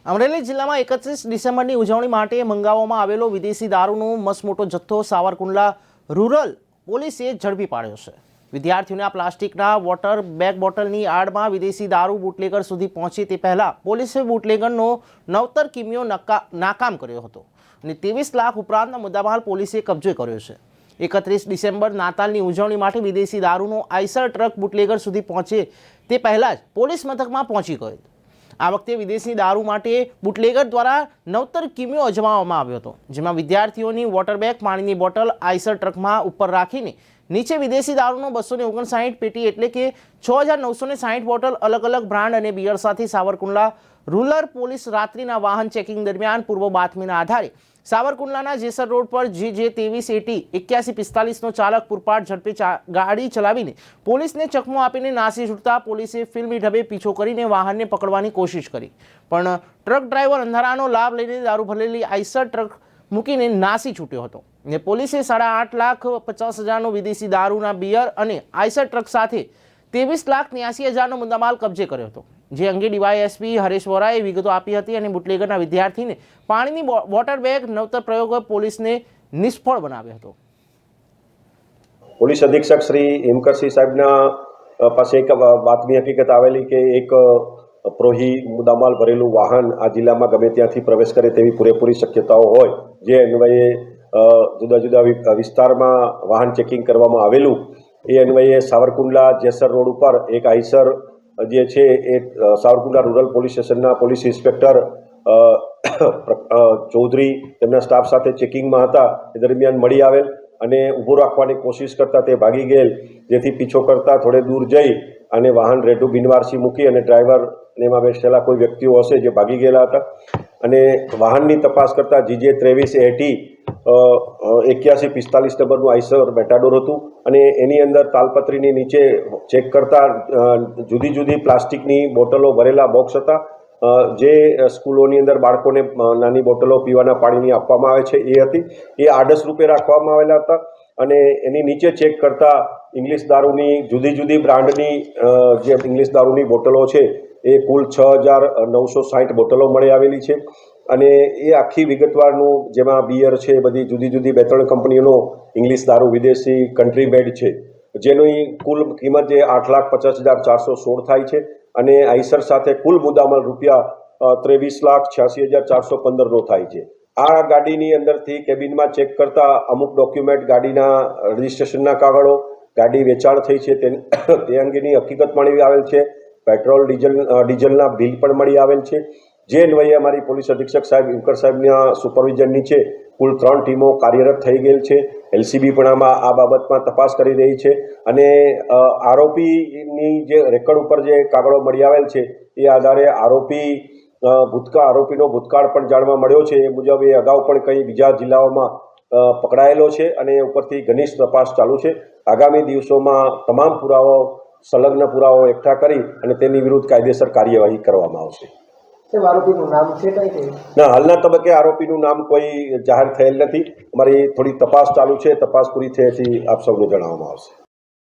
અમરેલી જિલ્લામાં 31 ડિસેમ્બરની ઉજવણી માટે મંગાવવામાં આવેલો વિદેશી દારૂનો મસમોટો જથ્થો સાવરકુંડલા રૂરલ પોલીસે ઝડપી પાડ્યો છે। વિદ્યાર્થીઓને આ પ્લાસ્ટિકના વોટર બેગ બોટલની આડમાં વિદેશી દારૂ બુટલેગર સુધી પહોંચે તે પહેલા પોલીસે બુટલેગરનો નવતર કિમિયો નાકામ કર્યો હતો અને 23 લાખ ઉપરાંતના મુદ્દામાલ પોલીસે કબજે કર્યો છે। 31 ડિસેમ્બર નાતાલની ઉજવણી માટે વિદેશી દારૂનો આઈસર ટ્રક બુટલેગર સુધી પહોંચે તે પહેલા જ પોલીસ મથકમાં પહોંચી ગયો। આ વખતે વિદેશી દારૂ માટે બુટલેગર દ્વારા નવતર કિમિયો અજમાવવામાં આવ્યો હતો, જેમાં વિદ્યાર્થીઓની વોટર બેગ, પાણીની બોટલ આઈસર ટ્રકમાં ઉપર રાખીને નીચે વિદેશી દારૂનો 259 પેટી એટલે કે 6960 બોટલ અલગ અલગ બ્રાન્ડ અને બિયર સાથે સાવરકુંડલા રૂરલ પોલીસ રાત્રિના વાહન ચેકિંગ દરમિયાન પૂર્વ બાતમીના આધારે સાવરકુંડલાના જેસર રોડ પર જે 2380 નો ચાલક પૂરપાટ ઝડપે ગાડી ચલાવીને પોલીસને ચકમો આપીને નાસી છૂટતા પોલીસે ફિલ્મી ઢબે પીછો કરીને વાહનને પકડવાની કોશિશ કરી, પણ ટ્રક ડ્રાઈવર અંધારાનો લાભ લઈને દારૂ ભરેલી આઈસર ટ્રક મૂકીને નાસી છૂટ્યો હતો અને પોલીસે 8,50,000નો વિદેશી દારૂના બિયર અને આઈસર ટ્રક સાથે 23,83,000નો મુદ્દામાલ કબજે કર્યો હતો। જે અંગે ડીવાયએસપી હરેશ વોરાએ વિગતો આપી હતી અને બુટલેગરના વિદ્યાર્થીને પાણીની વોટર બેગ નવતર પ્રયોગ પોલીસને નિષ્ફળ બનાવ્યો હતો। પોલીસ અધિક્ષક શ્રી હેમકરસિંહ સાહેબના પાસે એક બાતમી હકીકત આવેલી કે એક પ્રોહી મુદ્દામાલ ભરેલું વાહન આ જિલ્લામાં ગમે ત્યાંથી પ્રવેશ કરે તેવી પૂરેપૂરી શક્યતાઓ હોય, જે અન્વયે જુદા જુદા વિસ્તારમાં વાહન ચેકિંગ કરવામાં આવેલું। એ અન્વયે સાવરકુંડલા જેસર રોડ ઉપર એક આઈસર જે છે એ સાવરકુંડલા રૂરલ પોલીસ સ્ટેશનના પોલીસ ઇન્સ્પેક્ટર ચૌધરી તેમના સ્ટાફ સાથે ચેકિંગમાં હતા। એ દરમિયાન મળી આવેલ અને ઊભો રાખવાની કોશિશ કરતા તે ભાગી ગયેલ, જેથી પીછો કરતા થોડે દૂર જઈ અને વાહન રેડું બિનવારસી મૂકી અને ડ્રાઈવર અને એમાં બેસેલા કોઈ વ્યક્તિઓ હશે જે ભાગી ગયેલા હતા અને વાહનની તપાસ કરતા GJ 2380 8145 નંબરનું આઈસર મેટાડોર હતું અને એની અંદર તાલપત્રીની નીચે ચેક કરતા જુદી જુદી પ્લાસ્ટિકની બોટલો ભરેલા બોક્સ હતા, જે સ્કૂલોની અંદર બાળકોને નાની બોટલો પીવાના પાણીની આપવામાં આવે છે એ હતી। એ આડસ રૂપે રાખવામાં આવેલા હતા અને એની નીચે ચેક કરતા ઇંગ્લિશ દારૂની જુદી જુદી બ્રાન્ડની જે ઇંગ્લિશ દારૂની બોટલો છે એ કુલ 6,960 બોટલો મળી આવેલી છે અને એ આખી વિગતવારનું જેમાં બિયર છે, બધી જુદી જુદી 2-3 કંપનીઓનો ઇંગ્લિશ દારૂ વિદેશી કન્ટ્રી મેડ છે, જેની કુલ કિંમત જે 8,50,416 થાય છે અને આઈસર સાથે કુલ મુદ્દામાલ રૂપિયા 23,86,415નો થાય છે। આ ગાડીની અંદરથી કેબિનમાં ચેક કરતા અમુક ડોક્યુમેન્ટ, ગાડીના રજિસ્ટ્રેશનના કાગળો, ગાડી વેચાણ થઈ છે તે અંગેની હકીકત મળી આવેલ છે, પેટ્રોલ ડીઝલના બિલ પણ મળી આવેલ છે। જે અન્વયે અમારી પોલીસ અધિક્ષક સાહેબ હેમકર સાહેબના સુપરવિઝન નીચે કુલ 3 ટીમો કાર્યરત થઈ ગયેલ છે। LCB પણ આમાં આ બાબતમાં તપાસ કરી રહી છે અને આરોપીની જે રેકર્ડ ઉપર જે કાગળો મળી આવેલ છે એ આધારે આરોપીનો ભૂતકાળ પણ જાણવા મળ્યો છે। એ મુજબ એ અગાઉ પણ કંઈ બીજા જિલ્લાઓમાં પકડાયેલો છે અને ઉપરથી ઘનિષ્ઠ તપાસ ચાલુ છે। આગામી દિવસોમાં તમામ પુરાવો, સંલગ્ન પુરાવો એકઠા કરી અને તેની વિરુદ્ધ કાયદેસર કાર્યવાહી કરવામાં આવશે। આરોપીનું નામ છે ના, હાલના તબક્કે આરોપીનું નામ કોઈ જાહેર થયેલ નથી। અમારી થોડી તપાસ ચાલુ છે, તપાસ પૂરી થયેથી આપ સૌને જણાવવામાં આવશે।